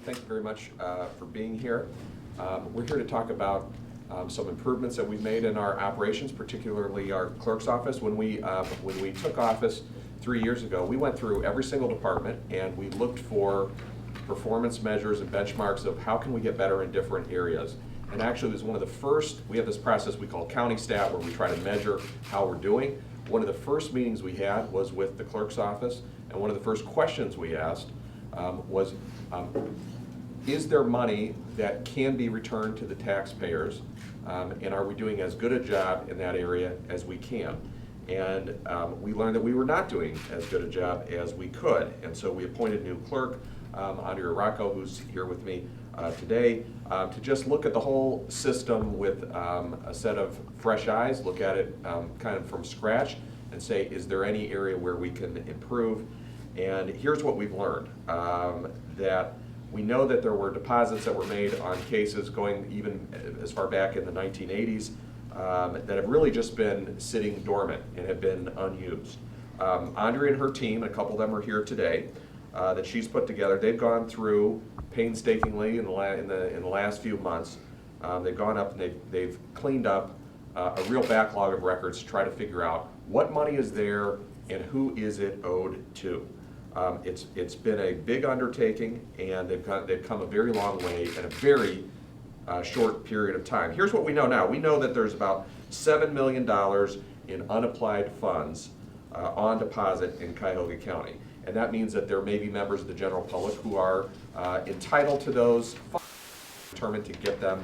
Thank you very much for being here. We're here to talk about some improvements that we've made in our operations, particularly our clerk's office. When we took office 3 years ago, we went through every single department and we looked for performance measures and benchmarks of how can we get better in different areas. And actually it was one of the first, we have this process we call county stat where we try to measure how we're doing. One of the first meetings we had was with the clerk's office, and one of the first questions we asked was, is there money that can be returned to the taxpayers, and are we doing as good a job in that area as we can? And we learned that we were not doing as good a job as we could, and so we appointed a new clerk, Andrea Rocco, who's here with me today, to just look at the whole system with a set of fresh eyes, look at it kind of from scratch, and say, is there any area where we can improve? And here's what we've learned, that we know that there were deposits that were made on cases going even as far back in the 1980s that have really just been sitting dormant and have been unused. Andrea and her team, a couple of them are here today, that she's put together. They've gone through painstakingly in the last few months. They've gone up and they've cleaned up a real backlog of records to try to figure out what money is there and who is it owed to. It's been a big undertaking, and they've come a very long way in a very short period of time. Here's what we know now. We know that there's about $7 million in unapplied funds on deposit in Cuyahoga County. And that means that there may be members of the general public who are entitled to those funds, determined to get them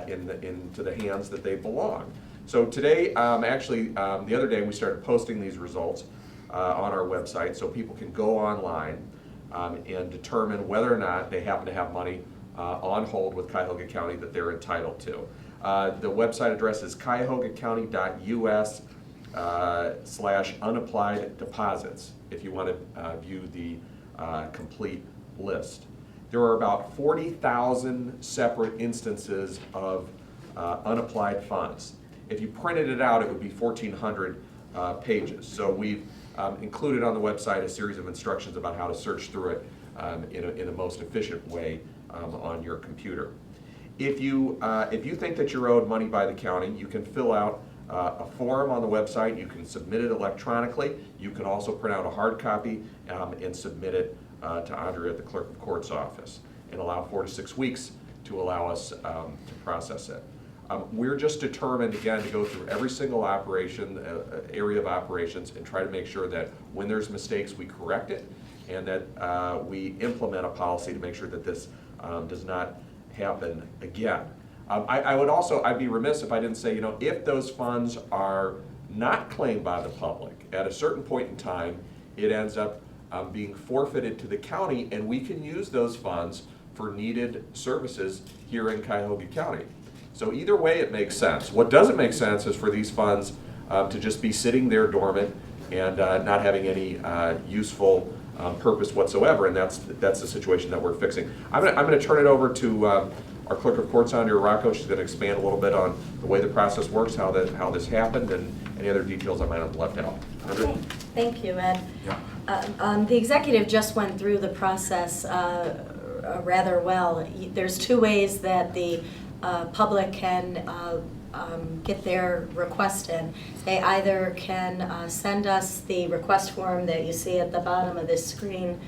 into the hands that they belong. So today, actually, the other day we started posting these results on our website so people can go online and determine whether or not they happen to have money on hold with Cuyahoga County that they're entitled to. The website address is cuyahogacounty.us/unapplied deposits if you want to view the complete list. There are about 40,000 separate instances of unapplied funds. If you printed it out, it would be 1,400 pages. So we've included on the website a series of instructions about how to search through it in a most efficient way on your computer. If you think that you're owed money by the county, you can fill out a form on the website. You can submit it electronically. You can also print out a hard copy and submit it to Andrea at the Clerk of Court's office, and allow 4 to 6 weeks to allow us to process it. We're just determined, again, to go through every single operation, area of operations, and try to make sure that when there's mistakes, we correct it, and that we implement a policy to make sure that this does not happen again. I'd be remiss if I didn't say, if those funds are not claimed by the public, at a certain point in time, it ends up being forfeited to the county, and we can use those funds for needed services here in Cuyahoga County. So either way, it makes sense. What doesn't make sense is for these funds to just be sitting there dormant and not having any useful purpose whatsoever, and that's the situation that we're fixing. I'm going to turn it over to our Clerk of Courts, Andrea Rocco. She's going to expand a little bit on the way the process works, how this happened, and any other details I might have left out. Okay. Thank you, Ed. Yeah. The executive just went through the process rather well. There's two ways that the public can get their request in. They either can send us the request form that you see at the bottom of this screen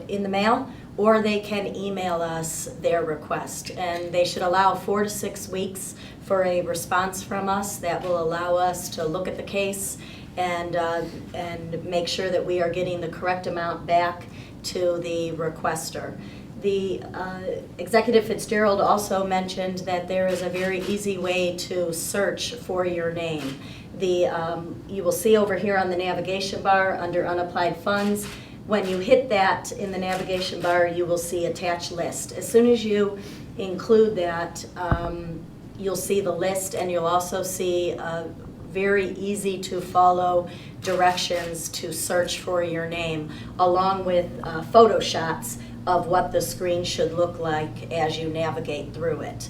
in the mail, or they can email us their request. And they should allow 4 to 6 weeks for a response from us that will allow us to look at the case and make sure that we are getting the correct amount back to the requester. The Executive Fitzgerald also mentioned that there is a very easy way to search for your name. You will see over here on the navigation bar under Unapplied Funds, when you hit that in the navigation bar, you will see Attach List. As soon as you include that, you'll see the list, and you'll also see very easy to follow directions to search for your name, along with photo shots of what the screen should look like as you navigate through it.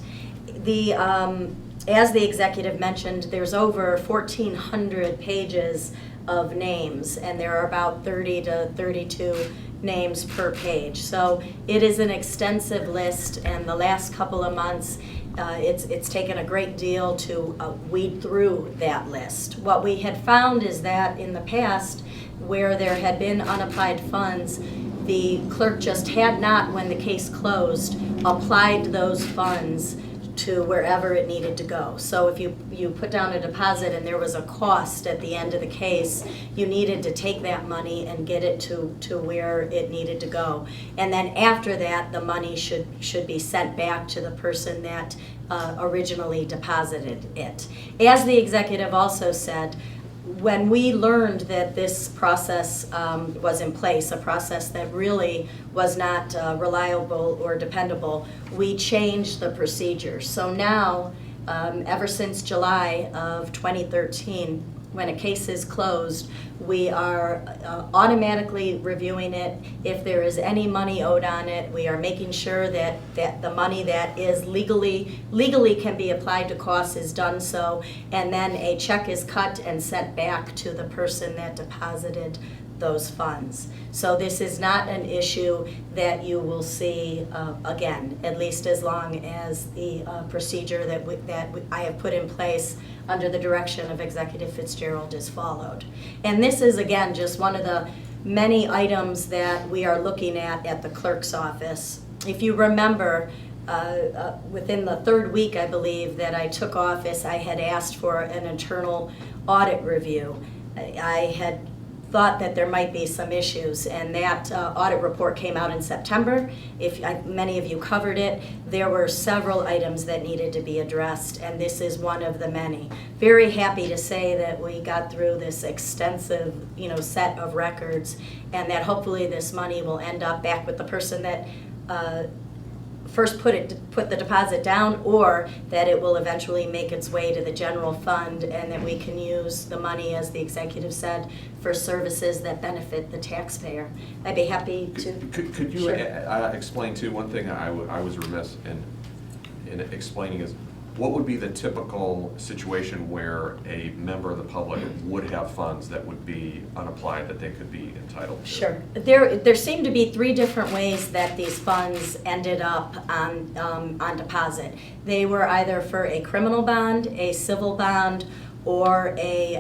As the executive mentioned, there's over 1,400 pages of names, and there are about 30 to 32 names per page. So it is an extensive list, and the last couple of months, it's taken a great deal to weed through that list. What we had found is that in the past, where there had been unapplied funds, the clerk just had not, when the case closed, applied those funds to wherever it needed to go. So if you put down a deposit and there was a cost at the end of the case, you needed to take that money and get it to where it needed to go. And then after that, the money should be sent back to the person that originally deposited it. As the executive also said, when we learned that this process was in place, a process that really was not reliable or dependable, we changed the procedure. So now, ever since July of 2013, when a case is closed, we are automatically reviewing it. If there is any money owed on it, we are making sure that the money that is legally can be applied to costs is done so, and then a check is cut and sent back to the person that deposited those funds. So this is not an issue that you will see again, at least as long as the procedure that I have put in place under the direction of Executive Fitzgerald is followed. And this is, again, just one of the many items that we are looking at the clerk's office. If you remember, within the third week, I believe, that I took office, I had asked for an internal audit review. I had thought that there might be some issues, and that audit report came out in September. Many of you covered it, there were several items that needed to be addressed, and this is one of the many. Very happy to say that we got through this extensive, set of records, and that hopefully this money will end up back with the person that first put the deposit down, or that it will eventually make its way to the general fund, and that we can use the money, as the executive said, for services that benefit the taxpayer. I'd be happy to. Could you Sure. Explain too? One thing I was remiss in explaining is, what would be the typical situation where a member of the public would have funds that would be unapplied that they could be entitled to? Sure. There seem to be three different ways that these funds ended up on deposit. They were either for a criminal bond, a civil bond, or a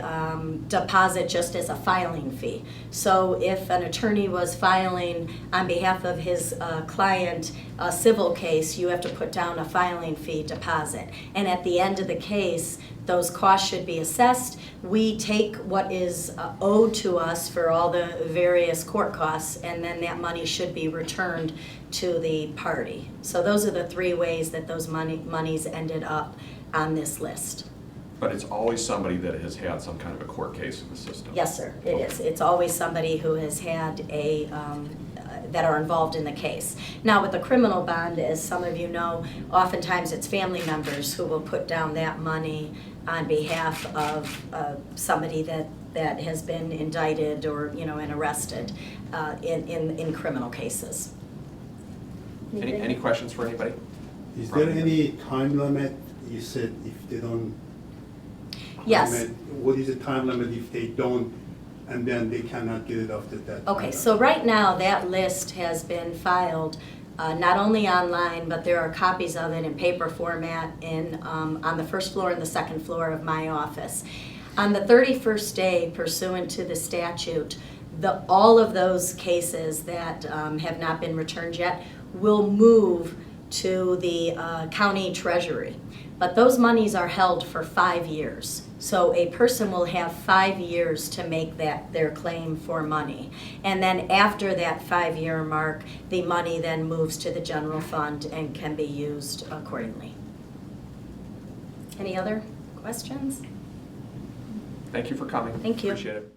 deposit just as a filing fee. So if an attorney was filing on behalf of his client a civil case, you have to put down a filing fee deposit. And at the end of the case, those costs should be assessed. We take what is owed to us for all the various court costs, and then that money should be returned to the party. So those are the three ways that those monies ended up on this list. But it's always somebody that has had some kind of a court case in the system. Yes, sir, it is. It's always somebody who has had that are involved in the case. Now, with the criminal bond, as some of you know, oftentimes it's family members who will put down that money on behalf of somebody that has been indicted or, and arrested in criminal cases. Any questions for anybody? Is there any time limit? You said if they don't. Yes. What is the time limit if they don't, and then they cannot get it after that? Okay, so right now that list has been filed not only online, but there are copies of it in paper format on the first floor and the second floor of my office. On the 31st day, pursuant to the statute, all of those cases that have not been returned yet will move to the county treasury. But those monies are held for 5 years. So a person will have 5 years to make their claim for money. And then after that 5-year mark, the money then moves to the general fund and can be used accordingly. Any other questions? Thank you for coming. Thank you. Appreciate it.